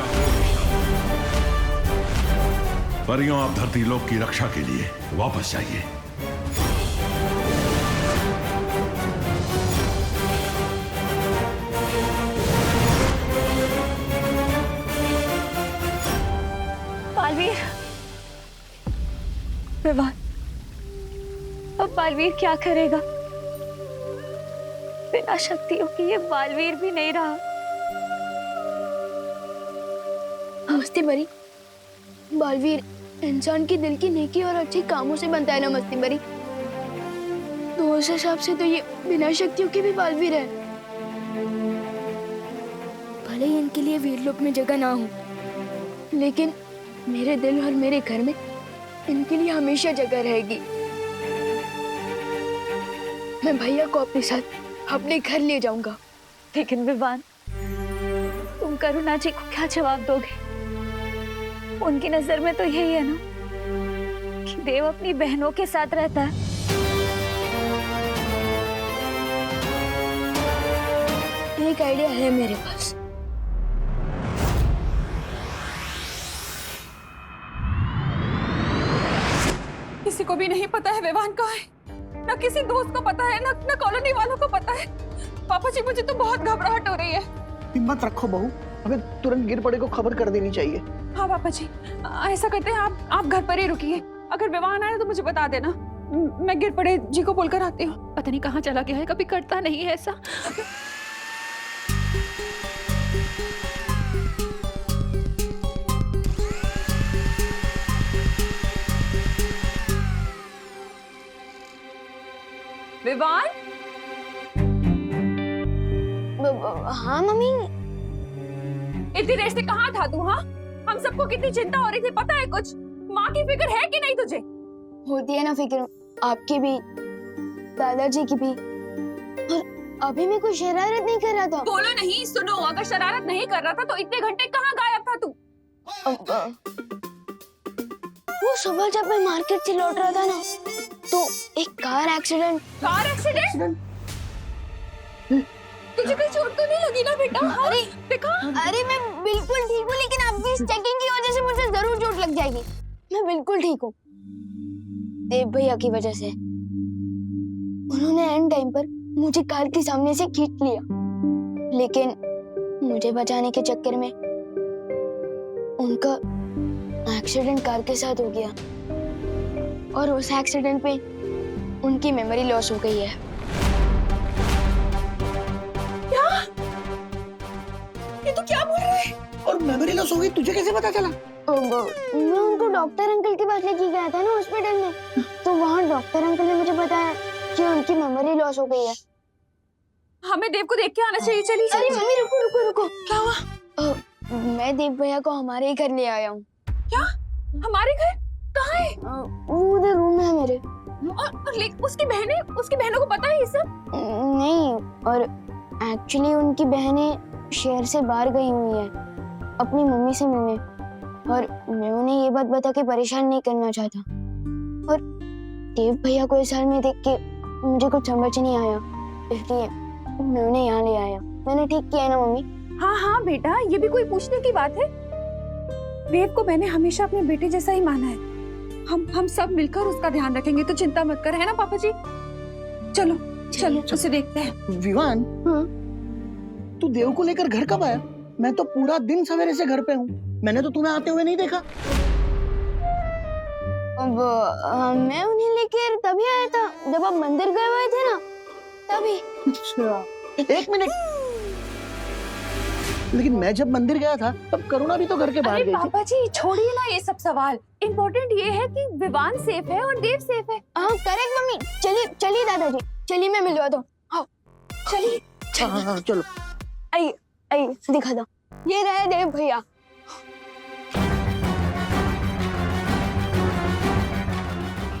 S4: परियों, आप धरती लोक की रक्षा के लिए वापस जाइए।
S6: बालवीर, विवान, अब बालवीर क्या करेगा? बिना शक्तियों की ये बालवीर भी नहीं रहा।
S1: मस्ती बरी, बालवीर इंसान की दिल की नेकी और अच्छे कामों से बनता है ना मस्ती बरी। तो उस हिसाब से तो ये बिना शक्तियों के भी बालवीर है। भले ही इनके लिए वीरलोक में जगह ना हो, लेकिन मेरे दिल और मेरे घर में इनके लिए हमेशा जगह रहेगी। मैं भैया को अपने साथ अपने घर ले जाऊंगा।
S6: लेकिन विवान, तुम करुणा जी को क्या जवाब दोगे? उनकी नजर में तो यही है ना कि देव अपनी बहनों के साथ रहता है।
S1: एक आइडिया है मेरे पास।
S14: किसी को भी नहीं पता है विवान कहाँ है, ना किसी दोस्त को पता है, ना कॉलोनी वालों को पता है। पापा जी, मुझे तो बहुत घबराहट हो रही है।
S8: हिम्मत रखो बहू, हमें तुरंत गिर पड़े को खबर कर देनी चाहिए।
S14: हाँ पापा जी, ऐसा करते हैं, आप घर पर ही रुकिए। अगर विवान आए तो मुझे बता देना, मैं गिर पड़े जी को बोलकर आती हूँ। पता नहीं कहाँ चला गया है, कभी करता नहीं है ऐसा। विवान?
S7: हाँ मम्मी।
S14: इतनी देर से कहाँ था तू? हाँ, हम सबको कितनी चिंता हो रही थी, पता है कुछ? माँ की फिक्र है कि नहीं तुझे?
S1: होती है ना फिक्र, आपकी भी, दादाजी की भी। और अभी मैं कोई शरारत नहीं कर रहा था।
S14: बोलो नहीं, सुनो, अगर शरारत नहीं कर रहा था तो इतने घंटे कहाँ गायब था तू?
S1: वो सुबह जब मैं मार्केट से लौट रहा था ना, तो एक कार एक्सीडेंट।
S14: Car accident? तुझे कोई चोट तो नहीं लगी ना बेटा?
S1: अरे
S14: देखा?
S1: अरे मैं बिल्कुल ठीक हूँ, लेकिन आपकी इस चेकिंग की वजह से मुझे जरूर चोट लग जाएगी। मैं बिल्कुल ठीक हूँ। देव भैया की वजह से उन्होंने एंड टाइम पर मुझे कार के सामने से खींच लिया, लेकिन मुझे बचाने के चक्कर में उनका एक्सीडेंट कार के साथ हो गया और उस एक्सीडेंट पे उनकी मेमोरी लॉस हो गई है।
S14: ये तो क्या बोल रहे हैं?
S8: और मेमोरी लॉस हो गई, तुझे कैसे पता चला?
S1: मैं उनको डॉक्टर अंकल के पास लेके गया था ना हॉस्पिटल में, तो वहाँ डॉक्टर अंकल ने मुझे बताया कि उनकी मेमोरी लॉस हो गई है।
S14: हमें देव को देख के आना चाहिए। चलिए
S1: अरे मम्मी रुको रुको रुको।
S14: क्या हुआ?
S1: मैं देव भैया को हमारे ही घर ले आया हूँ।
S14: क्या? हमारे घर? कहाँ है?
S1: वो उधर रूम है मेरे।
S14: और उसकी बहनों को पता है ये सब?
S1: नहीं, और एक्चुअली उनकी बहनें शहर से बाहर गई हुई है अपनी मम्मी से मिलने, और मैं उन्हें ये बात बता के परेशान नहीं करना चाहता। और देव भैया को इस हाल में देख के मुझे कुछ समझ नहीं आया, इसलिए मैं उन्हें यहाँ ले आया। मैंने ठीक किया ना मम्मी?
S14: हाँ हाँ बेटा, ये भी कोई पूछने की बात है? देव को मैंने हमेशा अपने बेटे जैसा ही माना है। हम सब मिलकर उसका ध्यान रखेंगे, तो चिंता मत कर, है ना पापा जी? चलो चलो उसे देखते हैं।
S8: विवान, तू देव को लेकर घर कब आया? मैं तो पूरा दिन सवेरे से घर पे हूँ, मैंने तो तुम्हें आते हुए नहीं देखा।
S1: अब मैं उन्हें लेकर तभी आया था जब आप मंदिर गए हुए थे ना, तभी।
S8: अच्छा, एक मिनट, लेकिन मैं जब मंदिर गया था तब करुणा भी तो घर के बाहर गई थी।
S14: पापा जी छोड़िए ना ये सब सवाल, इम्पोर्टेंट ये है कि विवान सेफ है और देव सेफ है।
S1: हाँ करेक्ट मम्मी। चलिए चलिए दादाजी, चलिए मैं मिलवा दूँ। हाँ चलिए।
S8: हाँ चलो।
S1: आइए आइए दिखा दो, ये रहे देव भैया।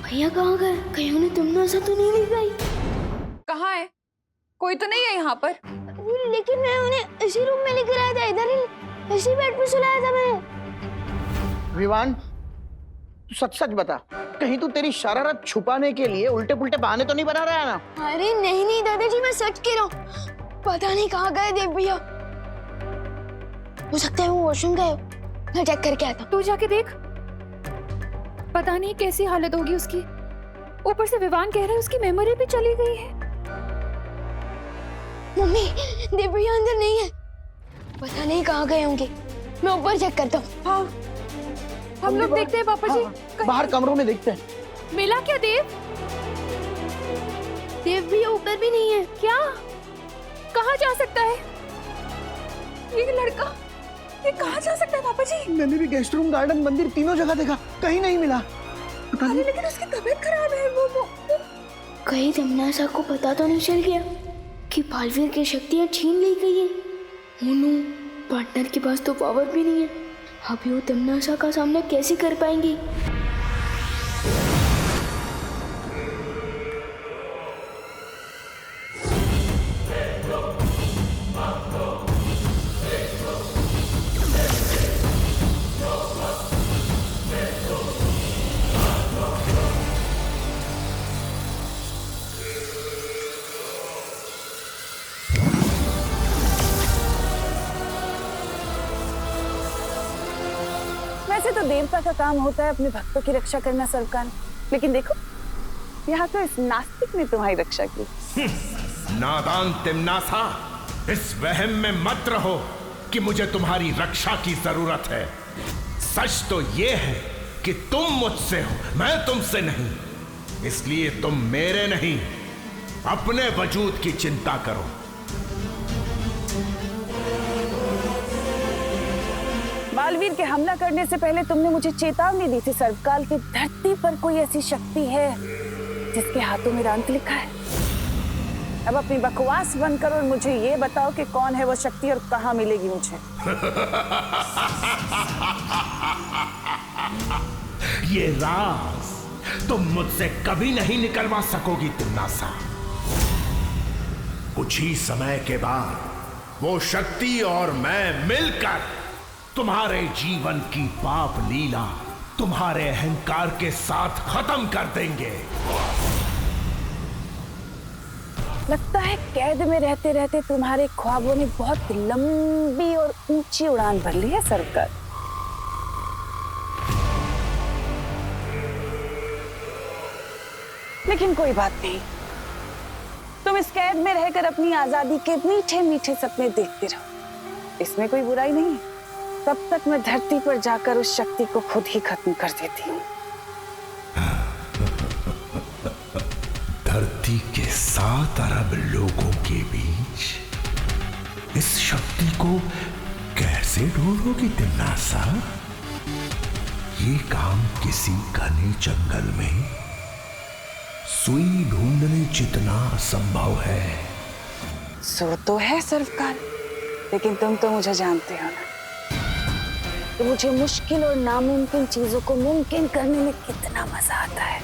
S1: भैया कहाँ गए? कहीं उन्हें तुमने ऐसा तो नहीं लिख गई?
S14: कहाँ है? कोई तो नहीं है यहाँ पर।
S1: लेकिन मैं उन्हें इसी रूम में लेकर आया था, इधर ही इसी बेड पे सुलाया था मैंने।
S8: विवान, तू सच सच बता, कहीं तू तेरी शरारत छुपाने के लिए उल्टे पुल्टे बहाने तो नहीं बना रहा है ना?
S1: अरे नहीं नहीं दादाजी, मैं सच कह रहा हूँ। पता नहीं कहाँ गए देव भैया, हो सकता है वो वॉशरूम गए। मैं चेक करके आता।
S14: तू जाके देख, पता नहीं कैसी हालत होगी उसकी। ऊपर से विवान कह रहा है उसकी मेमोरी भी चली गई है।
S1: मम्मी, देव भैया अंदर नहीं है, पता नहीं कहाँ गए होंगे। मैं ऊपर चेक करता हूँ।
S14: हाँ, हम लोग देखते हैं पापा जी।
S8: बाहर कमरों में देखते हैं।
S14: मिला क्या देव?
S1: देव भैया ऊपर भी नहीं है।
S14: क्या? कहाँ जा सकता है ये लड़का? ये कहाँ जा सकता है पापा जी?
S8: मैंने भी गेस्ट रूम, गार्डन, मंदिर तीनों जगह देखा, कहीं नहीं मिला। पता नहीं,
S14: लेकिन उसकी तबीयत खराब है। वो
S1: कहीं दमनासा को पता तो नहीं चल गया कि बालवीर की शक्तियाँ छीन ली गई है? मोनू, पार्टनर के पास तो पावर भी नहीं है, अभी वो तमन्ना का सामना कैसे कर पाएंगी?
S2: वैसे तो देवता का काम होता है अपने भक्तों की रक्षा करना सरकार, लेकिन देखो यहाँ तो इस नास्तिक ने तुम्हारी रक्षा की।
S5: नादान तिमनासा, इस वहम में मत रहो कि मुझे तुम्हारी रक्षा की जरूरत है। सच तो ये है कि तुम मुझसे हो, मैं तुमसे नहीं। इसलिए तुम मेरे नहीं, अपने वजूद की चिंता करो।
S2: बालवीर के हमला करने से पहले तुमने मुझे चेतावनी दी थी सर्वकाल की धरती पर कोई ऐसी शक्ति है जिसके हाथों में अंत लिखा है। अब अपनी बकवास बंद करो और मुझे ये बताओ कि कौन है वो शक्ति और कहाँ मिलेगी मुझे।
S5: ये राज तुम मुझसे कभी नहीं निकलवा सकोगी तिमनासा। कुछ ही समय के बाद वो शक्ति और मैं मिलकर तुम्हारे जीवन की पाप लीला तुम्हारे अहंकार के साथ खत्म कर देंगे।
S2: लगता है कैद में रहते रहते तुम्हारे ख्वाबों ने बहुत लंबी और ऊंची उड़ान भर ली है सरकार। लेकिन कोई बात नहीं, तुम इस कैद में रहकर अपनी आजादी के मीठे मीठे सपने देखते रहो, इसमें कोई बुराई नहीं है। तब तक मैं धरती पर जाकर उस शक्ति को खुद ही खत्म कर देती हूँ।
S5: धरती के 7 अरब लोगों के बीच इस शक्ति को कैसे ढूंढोगी तिमनासा? ये काम किसी घने जंगल में सुई ढूंढने जितना असंभव है।
S2: सो तो है सरकार, लेकिन तुम तो मुझे जानते हो ना कि मुझे मुश्किल और नामुमकिन चीजों को मुमकिन करने में कितना मजा आता है।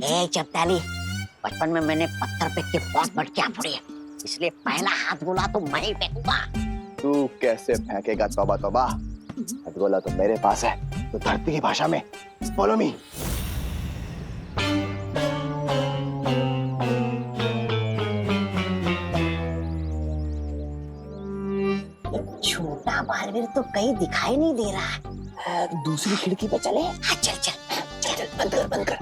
S10: ए चपताली, बचपन में मैंने पत्थर फेंक के बहुत मटकियां फोड़ी है, इसलिए पहला हाथ गोला तो मैं ही फेंकूंगा।
S11: तू कैसे फेंकेगा? तौबा तौबा, हथगोला तो मेरे पास है। तो धरती की भाषा में फॉलो मी।
S10: छोटा बालवीर तो कहीं दिखाई नहीं दे रहा है।
S11: दूसरी खिड़की पे चले।
S10: हाँ, चल चल
S11: चल चल, बंद कर बंद कर।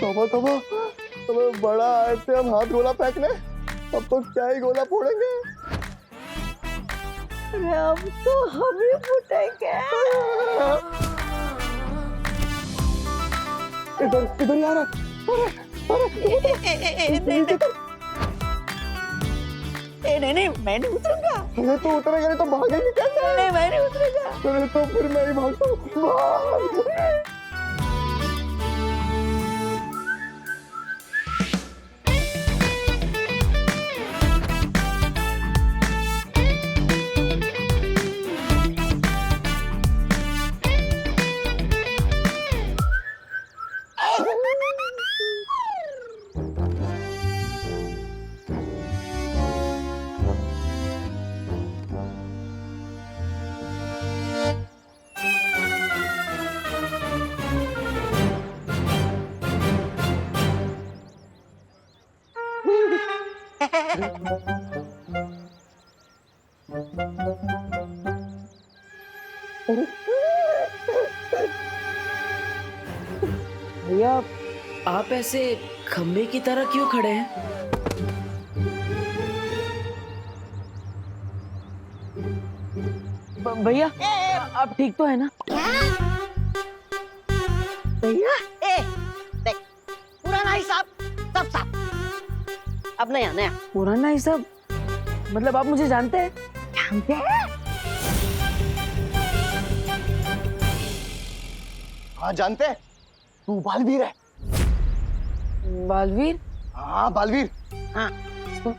S11: तौबा तौबा, तुम्हें बड़ा आए थे हम हाथ गोला फेंकने, अब तो क्या ही गोला फोड़ेंगे।
S10: अब तो हम ही फूटेंगे।
S11: इधर इधर यार,
S10: नहीं मैं नहीं उतरूंगा।
S11: अरे तो उतरेगा नहीं तो भागेंगे कैसे?
S10: नहीं मैं नहीं उतरूंगा।
S11: अरे तो फिर मैं ही भागता हूँ।
S3: भैया, आप ऐसे खंबे की तरह क्यों खड़े हैं? भैया, आप ठीक तो है ना?
S10: भैया ए देख पुराना हिसाब सब साफ। अब नया नया।
S3: पुराना हिसाब मतलब आप मुझे जानते हैं?
S10: जानते हैं?
S11: हाँ जानते हैं, तू बालवीर है।
S3: बालवीर?
S11: हाँ बालवीर।
S10: हाँ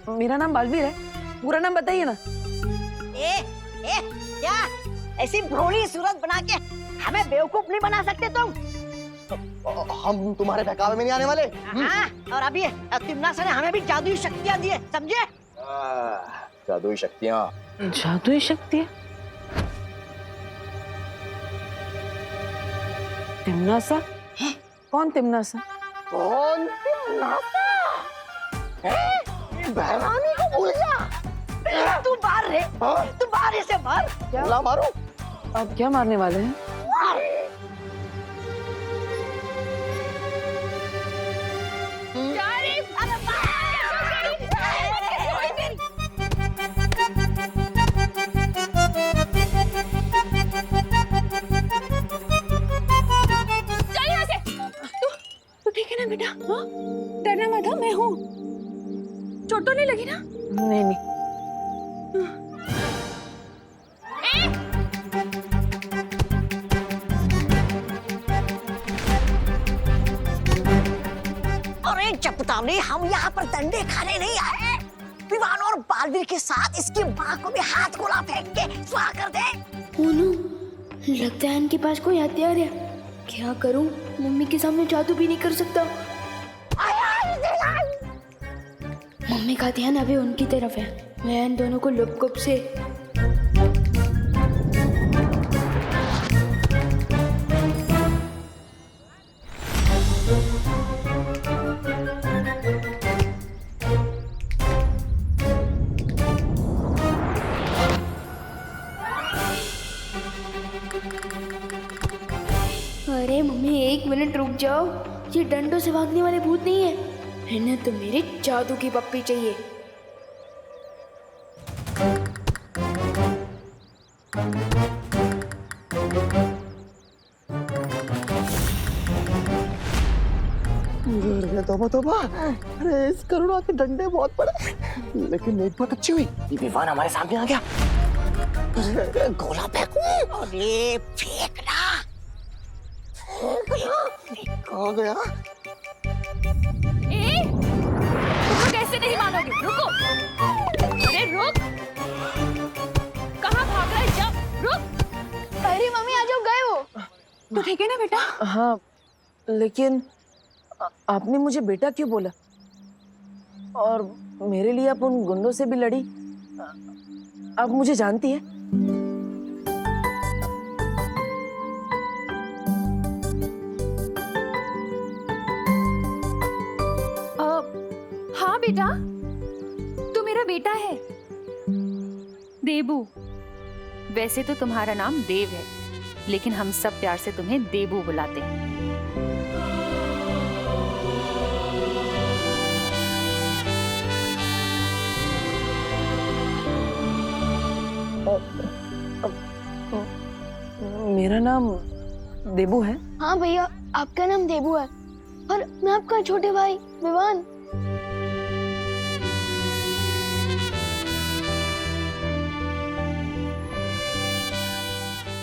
S3: मेरा नाम बालवीर है, पूरा नाम बताइए ना।
S10: ए क्या ऐसी भोली सूरत बना के हमें बेवकूफ नहीं बना सकते तुम।
S11: हम तुम्हारे बहकावे में नहीं आने वाले।
S10: हाँ, और अभी तिमनासा ने हमें भी जादुई शक्तियाँ दी है, समझे?
S11: जादुई शक्तियाँ।
S3: जादुई शक्तियाँ? तिमनासा? कौन तिमनासा?
S11: कौन तिमनासा? बहरानी को भूल जा।
S10: तू बाहर रहे, तू बाहर से बाहर।
S11: क्या मारो?
S3: आप क्या मारने वाले हैं?
S14: ठीक है ना बेटा? हाँ डरना मत, मैं हूँ। चोट तो नहीं लगी ना?
S3: नहीं नहीं।
S10: अरे चपटावली, हम यहाँ पर डंडे खाने नहीं आए। विवान और बालवीर के साथ इसकी माँ को भी हाथ गोला फेंक के स्वाहा कर दे।
S1: मोनू, लगता है इनके पास कोई हथियार है। क्या करूं? मम्मी के सामने जादू भी नहीं कर सकता। मम्मी का ध्यान अभी उनकी तरफ है। मैं इन दोनों को लुप-गुप से अरे मम्मी, 1 मिनट रुक जाओ। ये डंडों से भागने वाले भूत नहीं है, इन्हें तो मेरी जादू की पप्पी चाहिए।
S11: तोबा तोबा, अरे इस करुणा के डंडे बहुत बड़े, लेकिन एक बात अच्छी हुई, ये विवान हमारे सामने आ गया। गोला फेंकूं?
S10: अरे फेंकना।
S11: कहाँ गया?
S13: तुम कैसे नहीं मानोगे? रुको, अरे रुक, कहाँ भाग रहा है? जा, रुक।
S1: अरे मम्मी, आ जाओ, गए वो।
S14: तो ठीक है ना बेटा?
S3: हाँ, लेकिन आपने मुझे बेटा क्यों बोला? और मेरे लिए आप उन गुंडों से भी लड़ी। आप मुझे जानती है?
S6: हाँ बेटा, तू मेरा बेटा है, देबू। वैसे तो तुम्हारा नाम देव है, लेकिन हम सब प्यार से तुम्हें देबू बुलाते हैं।
S3: मेरा नाम देबू है?
S1: हाँ भैया, आपका नाम देबू है और मैं आपका छोटे भाई विवान।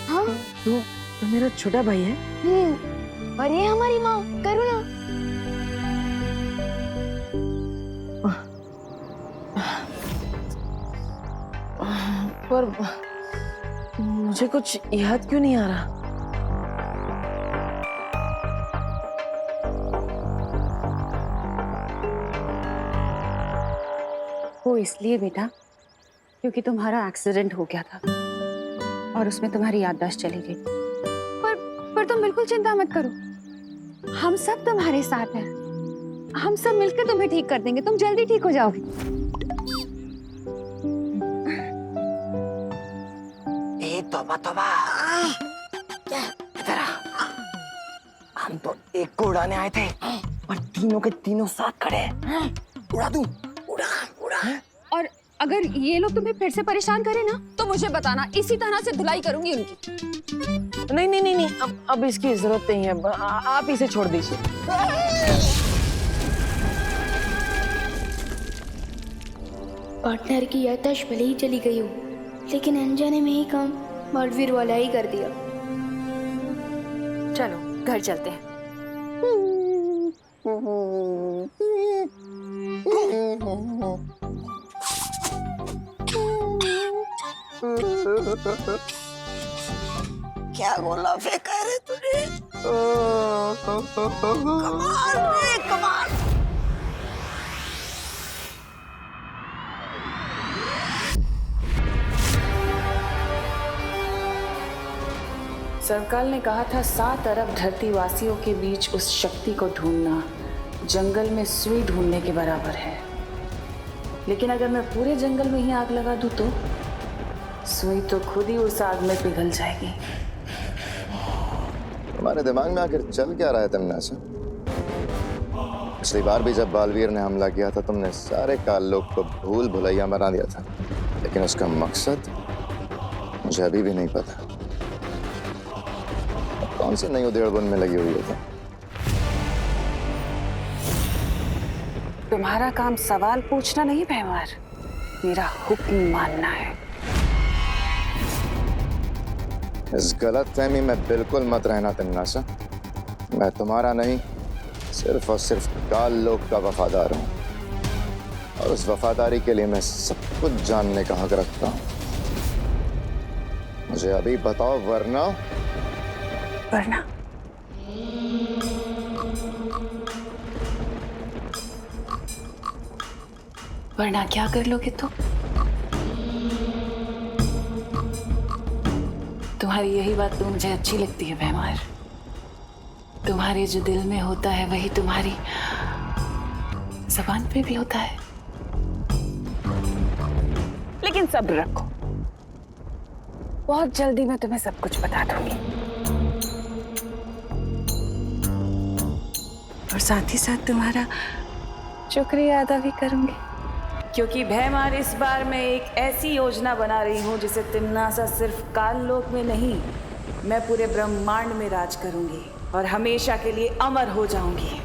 S1: हाँ,
S3: तू मेरा छोटा भाई है?
S1: और ये हमारी माँ करुणा।
S3: पर मुझे कुछ याद क्यों नहीं आ रहा?
S14: वो इसलिए बेटा क्योंकि तुम्हारा एक्सीडेंट हो गया था और उसमें तुम्हारी याददाश्त चली गई। पर तुम बिल्कुल चिंता मत करो, हम सब तुम्हारे साथ हैं। हम सब मिलकर तुम्हें ठीक कर देंगे, तुम जल्दी ठीक हो जाओगे।
S11: तौबा तौबा, इधर आ। हम तो एक को उड़ाने आए थे और तीनों के तीनों साथ खड़े हैं। उड़ा दूं? उड़ा उड़ा।
S14: और अगर ये लोग तुम्हें फिर से परेशान करें ना, तो मुझे बताना, इसी तरह से धुलाई करूंगी उनकी।
S3: नहीं नहीं नहीं नहीं, अब इसकी जरूरत नहीं है, आप इसे छोड़ दीजिए।
S1: पार्टनर की याददाश्त भले ही चली गई हो, लेकिन अनजाने में ही काम बालवीर वाला ही कर दिया।
S14: चलो घर चलते हैं।
S10: क्या बोला कह रहे तूने? कमाल रे कमाल।
S2: सरकाल ने कहा था 7 अरब धरती वासियों के बीच उस शक्ति को ढूंढना जंगल में सुई ढूंढने के बराबर है। लेकिन अगर मैं पूरे जंगल में ही आग लगा दूं तो सुई तो खुद ही उस आग में पिघल जाएगी।
S9: तुम्हारे दिमाग में आखिर चल क्या रहा है तन्नासा? पिछली बार भी जब बालवीर ने हमला किया था तुमने सारे काल लोग को भूल भुलैया बना दिया था, लेकिन उसका मकसद मुझे अभी भी नहीं पता। कौन सी नई उधेड़बुन में लगी हुई है?
S2: तुम्हारा काम सवाल पूछना नहीं भैमार, मेरा हुक्म मानना है।
S9: इस गलतफहमी में बिल्कुल मत रहना तन्नासा। मैं तुम्हारा नहीं, सिर्फ और सिर्फ काल लोक का वफादार हूं, और उस वफादारी के लिए मैं सब कुछ जानने का हक रखता हूं। मुझे अभी बताओ वरना
S2: वरना क्या कर लोगे तुम? तुम्हारी यही बात तो मुझे अच्छी लगती है भैमार। तुम्हारे जो दिल में होता है वही तुम्हारी जबान पे भी होता है। लेकिन सब्र रखो, बहुत जल्दी मैं तुम्हें सब कुछ बता दूंगी, और साथ ही साथ तुम्हारा शुक्रिया अदा भी करूंगी, क्योंकि भैमार इस बार मैं एक ऐसी योजना बना रही हूँ जिसे तिन्नासा सिर्फ काल लोक में नहीं, मैं पूरे ब्रह्मांड में राज करूंगी और हमेशा के लिए अमर हो जाऊंगी।